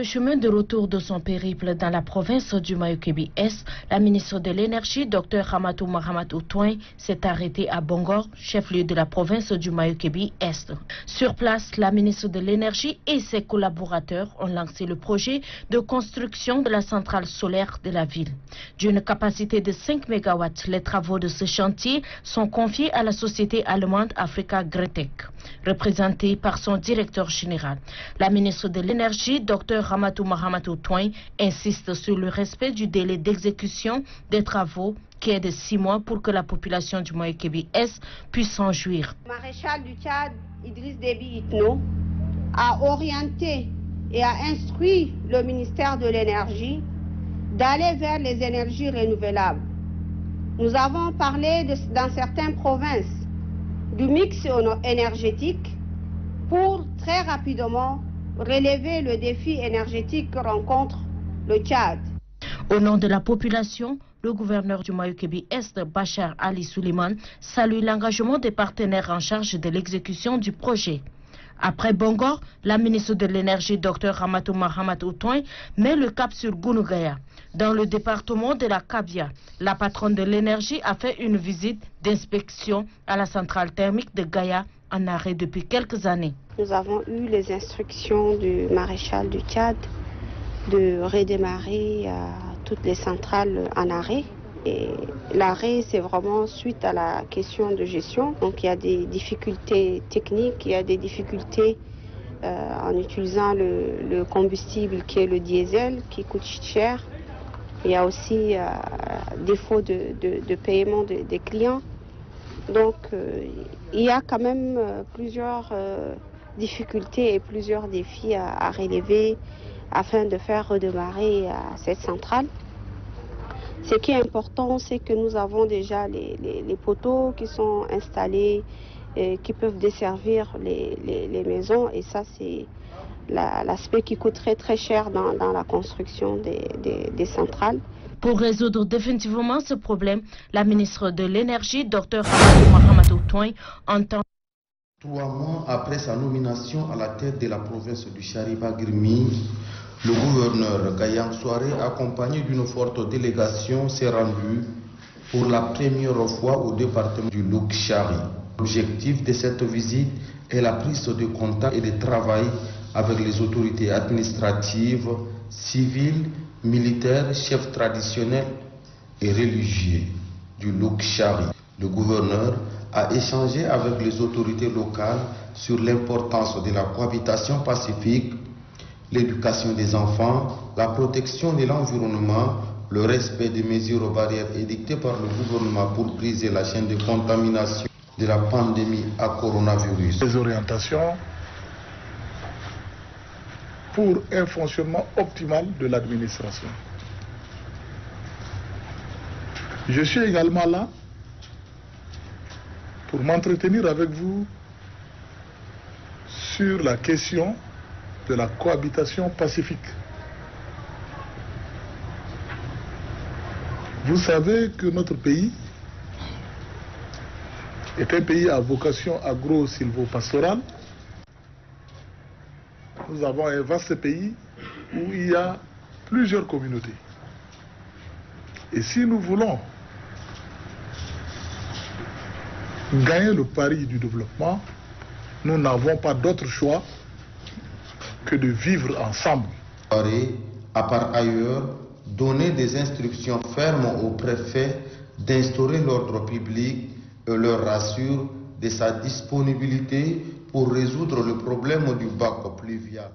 le chemin de retour de son périple dans la province du Mayokébi-Est, la ministre de l'Énergie, Dr Hamatou Mahamatou Touin, s'est arrêtée à Bongor, chef-lieu de la province du Mayokébi-Est. Sur place, la ministre de l'Énergie et ses collaborateurs ont lancé le projet de construction de la centrale solaire de la ville. D'une capacité de 5 MW, les travaux de ce chantier sont confiés à la société allemande Africa Gretec, représentée par son directeur général. La ministre de l'Énergie, Dr Hamatou Mahamatou Touin, insiste sur le respect du délai d'exécution des travaux qui est de 6 mois pour que la population du Mayokébi-Est puisse s'en jouir. Le maréchal du Tchad, Idriss Déby Itno, a orienté et a instruit le ministère de l'Énergie d'aller vers les énergies renouvelables. Nous avons parlé dans certaines provinces du mix énergétique pour très rapidement relever le défi énergétique que rencontre le Tchad. Au nom de la population, le gouverneur du Mayokébi-Est, Bachar Ali Suleiman, salue l'engagement des partenaires en charge de l'exécution du projet. Après Bongor, la ministre de l'Énergie, Dr Hamatou Mahamatou Touin, met le cap sur Gounougaya. Dans le département de la Kabia, la patronne de l'énergie a fait une visite d'inspection à la centrale thermique de Gaya, en arrêt depuis quelques années. Nous avons eu les instructions du maréchal du Tchad de redémarrer toutes les centrales en arrêt. Et l'arrêt, c'est vraiment suite à la question de gestion. Donc il y a des difficultés techniques, il y a des difficultés en utilisant le combustible qui est le diesel, qui coûte cher. Il y a aussi défaut de paiement des clients. Donc il y a quand même plusieurs difficultés et plusieurs défis à relever afin de faire redémarrer cette centrale. Ce qui est important, c'est que nous avons déjà les poteaux qui sont installés, qui peuvent desservir les maisons. Et ça, c'est l'aspect qui coûterait très cher dans la construction des centrales. Pour résoudre définitivement ce problème, la ministre de l'Énergie, Dr Hamatou Mahamatou Touin, entend... 3 mois après sa nomination à la tête de la province du Chariba-Girmi, le gouverneur Gayam Soare, accompagné d'une forte délégation, s'est rendu pour la première fois au département du Loukchari. L'objectif de cette visite est la prise de contact et de travail avec les autorités administratives, civiles, militaires, chefs traditionnels et religieux du Loukchari. Le gouverneur a échangé avec les autorités locales sur l'importance de la cohabitation pacifique, l'éducation des enfants, la protection de l'environnement, le respect des mesures barrières édictées par le gouvernement pour briser la chaîne de contamination de la pandémie à coronavirus. Les orientations pour un fonctionnement optimal de l'administration. Je suis également là pour m'entretenir avec vous sur la question de la cohabitation pacifique. Vous savez que notre pays est un pays à vocation agro-silvopastorale. Nous avons un vaste pays où il y a plusieurs communautés. Et si nous voulons gagner le pari du développement, nous n'avons pas d'autre choix que de vivre ensemble. A par ailleurs donné des instructions fermes au préfet d'instaurer l'ordre public et leur rassure de sa disponibilité pour résoudre le problème du bac pluvial.